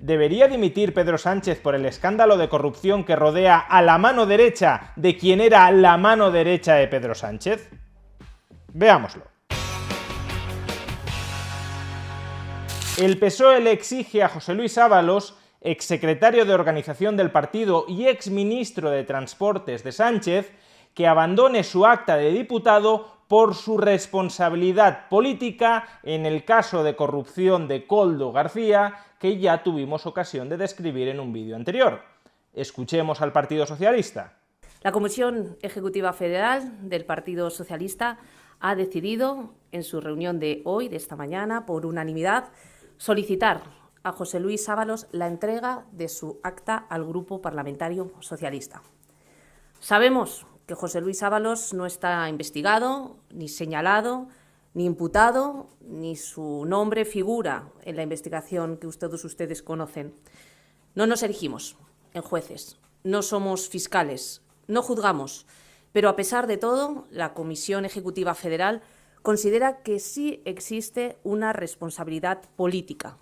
¿Debería dimitir Pedro Sánchez por el escándalo de corrupción que rodea a la mano derecha de quien era la mano derecha de Pedro Sánchez? Veámoslo. El PSOE le exige a José Luis Ábalos, exsecretario de organización del partido y exministro de Transportes de Sánchez, que abandone su acta de diputado por su responsabilidad política en el caso de corrupción de Koldo García, que ya tuvimos ocasión de describir en un vídeo anterior. Escuchemos al Partido Socialista. La Comisión Ejecutiva Federal del Partido Socialista ha decidido, en su reunión de hoy, de esta mañana, por unanimidad, solicitar a José Luis Ábalos la entrega de su acta al Grupo Parlamentario Socialista. Sabemos que José Luis Ábalos no está investigado, ni señalado, ni imputado, ni su nombre figura en la investigación que todos ustedes conocen. No nos erigimos en jueces, no somos fiscales, no juzgamos, pero a pesar de todo, la Comisión Ejecutiva Federal considera que sí existe una responsabilidad política.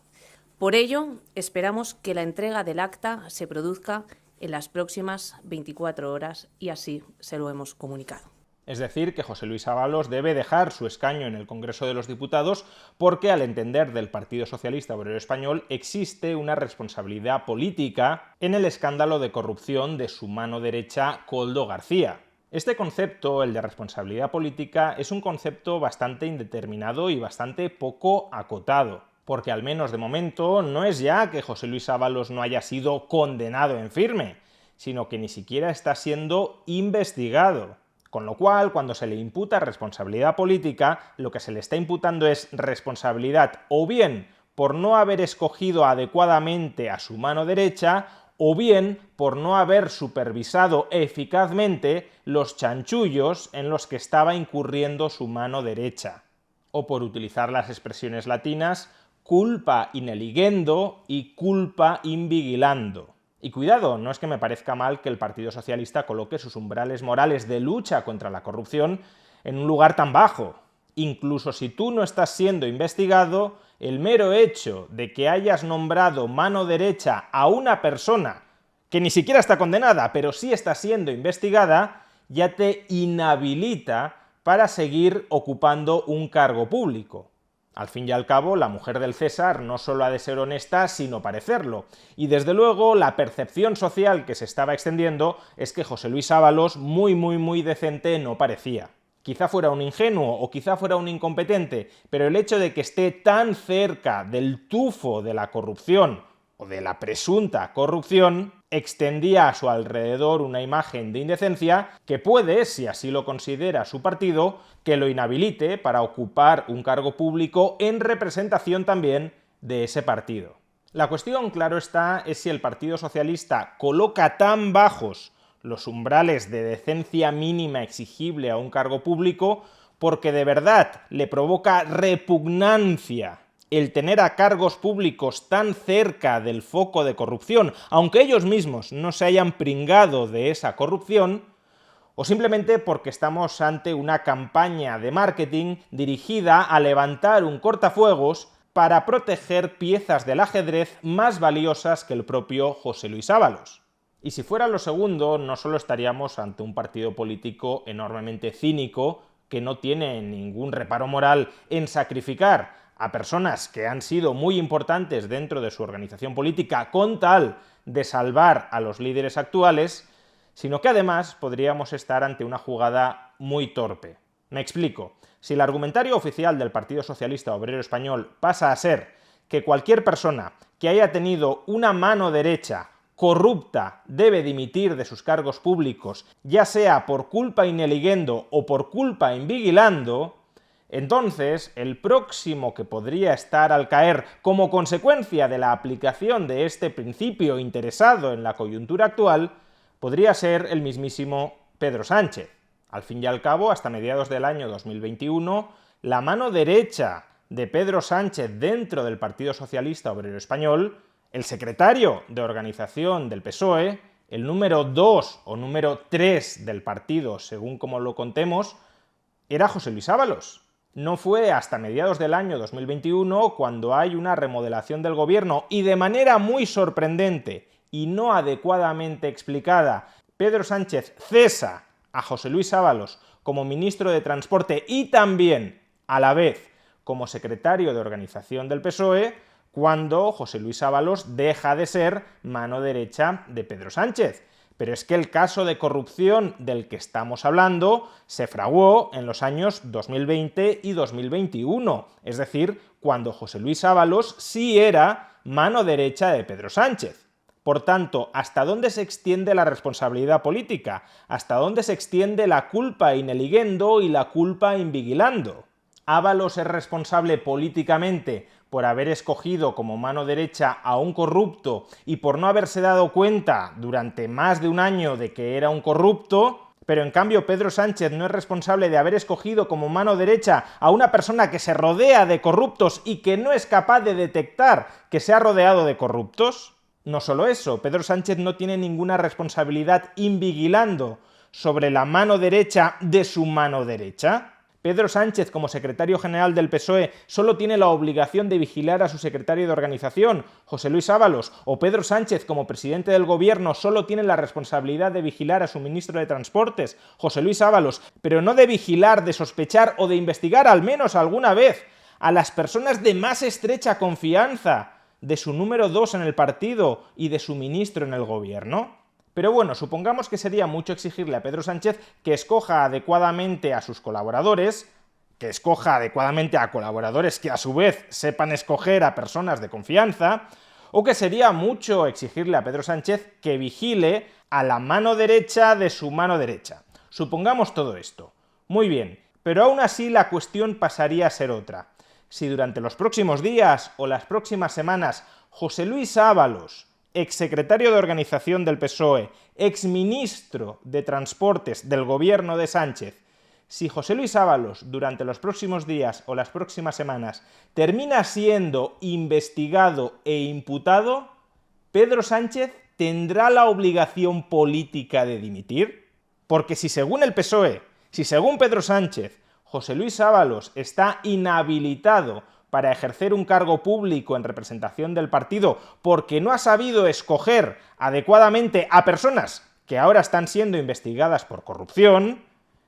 Por ello, esperamos que la entrega del acta se produzca en las próximas 24 horas y así se lo hemos comunicado. Es decir, que José Luis Ábalos debe dejar su escaño en el Congreso de los Diputados porque, al entender del Partido Socialista Obrero Español, existe una responsabilidad política en el escándalo de corrupción de su mano derecha, Koldo García. Este concepto, el de responsabilidad política, es un concepto bastante indeterminado y bastante poco acotado, porque al menos de momento no es ya que José Luis Ábalos no haya sido condenado en firme, sino que ni siquiera está siendo investigado. Con lo cual, cuando se le imputa responsabilidad política, lo que se le está imputando es responsabilidad o bien por no haber escogido adecuadamente a su mano derecha, o bien por no haber supervisado eficazmente los chanchullos en los que estaba incurriendo su mano derecha. O por utilizar las expresiones latinas, culpa in eligendo y culpa in vigilando. Y cuidado, no es que me parezca mal que el Partido Socialista coloque sus umbrales morales de lucha contra la corrupción en un lugar tan bajo. Incluso si tú no estás siendo investigado, el mero hecho de que hayas nombrado mano derecha a una persona que ni siquiera está condenada, pero sí está siendo investigada, ya te inhabilita para seguir ocupando un cargo público. Al fin y al cabo, la mujer del César no solo ha de ser honesta, sino parecerlo. Y desde luego, la percepción social que se estaba extendiendo es que José Luis Ábalos muy decente no parecía. Quizá fuera un ingenuo o quizá fuera un incompetente, pero el hecho de que esté tan cerca del tufo de la corrupción o de la presunta corrupción extendía a su alrededor una imagen de indecencia que puede, si así lo considera su partido, que lo inhabilite para ocupar un cargo público en representación también de ese partido. La cuestión, claro está, es si el Partido Socialista coloca tan bajos los umbrales de decencia mínima exigible a un cargo público porque de verdad le provoca repugnancia el tener a cargos públicos tan cerca del foco de corrupción, aunque ellos mismos no se hayan pringado de esa corrupción, o simplemente porque estamos ante una campaña de marketing dirigida a levantar un cortafuegos para proteger piezas del ajedrez más valiosas que el propio José Luis Ábalos. Y si fuera lo segundo, no solo estaríamos ante un partido político enormemente cínico, que no tiene ningún reparo moral en sacrificar a personas que han sido muy importantes dentro de su organización política con tal de salvar a los líderes actuales, sino que además podríamos estar ante una jugada muy torpe. Me explico. Si el argumentario oficial del Partido Socialista Obrero Español pasa a ser que cualquier persona que haya tenido una mano derecha corrupta debe dimitir de sus cargos públicos, ya sea por culpa in eligendo o por culpa in vigilando, entonces el próximo que podría estar al caer como consecuencia de la aplicación de este principio interesado en la coyuntura actual podría ser el mismísimo Pedro Sánchez. Al fin y al cabo, hasta mediados del año 2021, la mano derecha de Pedro Sánchez dentro del Partido Socialista Obrero Español, el secretario de organización del PSOE, el número 2 o número 3 del partido, según como lo contemos, era José Luis Ábalos. No fue hasta mediados del año 2021 cuando hay una remodelación del gobierno y de manera muy sorprendente y no adecuadamente explicada, Pedro Sánchez cesa a José Luis Ábalos como ministro de Transporte y también, a la vez, como secretario de organización del PSOE, cuando José Luis Ábalos deja de ser mano derecha de Pedro Sánchez. Pero es que el caso de corrupción del que estamos hablando se fraguó en los años 2020 y 2021, es decir, cuando José Luis Ábalos sí era mano derecha de Pedro Sánchez. Por tanto, ¿hasta dónde se extiende la responsabilidad política? ¿Hasta dónde se extiende la culpa in eligendo y la culpa in vigilando? ¿Ábalos es responsable políticamente por haber escogido como mano derecha a un corrupto y por no haberse dado cuenta durante más de un año de que era un corrupto? Pero en cambio Pedro Sánchez no es responsable de haber escogido como mano derecha a una persona que se rodea de corruptos y que no es capaz de detectar que se ha rodeado de corruptos. No solo eso, Pedro Sánchez no tiene ninguna responsabilidad invigilando sobre la mano derecha de su mano derecha. Pedro Sánchez, como secretario general del PSOE, solo tiene la obligación de vigilar a su secretario de organización, José Luis Ábalos, o Pedro Sánchez, como presidente del gobierno, solo tiene la responsabilidad de vigilar a su ministro de Transportes, José Luis Ábalos, pero no de vigilar, de sospechar o de investigar al menos alguna vez a las personas de más estrecha confianza de su número 2 en el partido y de su ministro en el gobierno. Pero bueno, supongamos que sería mucho exigirle a Pedro Sánchez que escoja adecuadamente a sus colaboradores, que escoja adecuadamente a colaboradores que a su vez sepan escoger a personas de confianza, o que sería mucho exigirle a Pedro Sánchez que vigile a la mano derecha de su mano derecha. Supongamos todo esto. Muy bien, pero aún así la cuestión pasaría a ser otra. Si durante los próximos días o las próximas semanas José Luis Ábalos, exsecretario de organización del PSOE, exministro de Transportes del gobierno de Sánchez, si José Luis Ábalos durante los próximos días o las próximas semanas termina siendo investigado e imputado, ¿Pedro Sánchez tendrá la obligación política de dimitir? Porque si según el PSOE, si según Pedro Sánchez, José Luis Ábalos está inhabilitado para ejercer un cargo público en representación del partido porque no ha sabido escoger adecuadamente a personas que ahora están siendo investigadas por corrupción,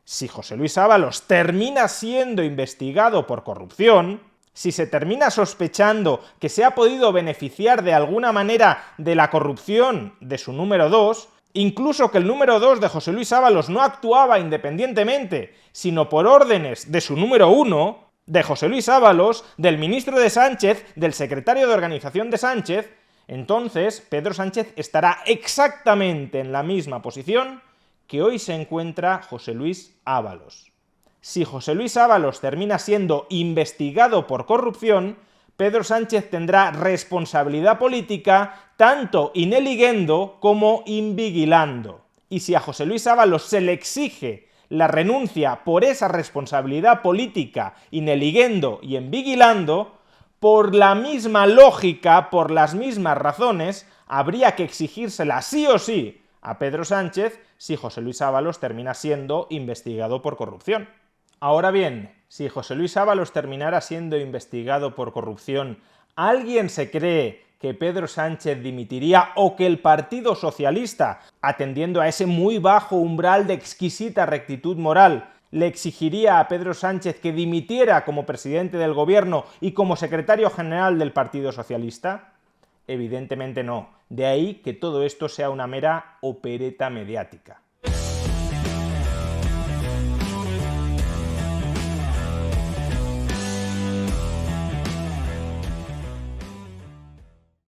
si José Luis Ábalos termina siendo investigado por corrupción, si se termina sospechando que se ha podido beneficiar de alguna manera de la corrupción de su número 2, incluso que el número 2 de José Luis Ábalos no actuaba independientemente, sino por órdenes de su número 1, de José Luis Ábalos, del ministro de Sánchez, del secretario de organización de Sánchez, entonces Pedro Sánchez estará exactamente en la misma posición que hoy se encuentra José Luis Ábalos. Si José Luis Ábalos termina siendo investigado por corrupción, Pedro Sánchez tendrá responsabilidad política tanto in eligendo como in vigilando. Y si a José Luis Ábalos se le exige la renuncia por esa responsabilidad política in eligendo y en vigilando, por la misma lógica, por las mismas razones, habría que exigírsela sí o sí a Pedro Sánchez si José Luis Ábalos termina siendo investigado por corrupción. Ahora bien, si José Luis Ábalos terminara siendo investigado por corrupción, ¿alguien se cree que Pedro Sánchez dimitiría o que el Partido Socialista, atendiendo a ese muy bajo umbral de exquisita rectitud moral, le exigiría a Pedro Sánchez que dimitiera como presidente del gobierno y como secretario general del Partido Socialista? Evidentemente no. De ahí que todo esto sea una mera opereta mediática.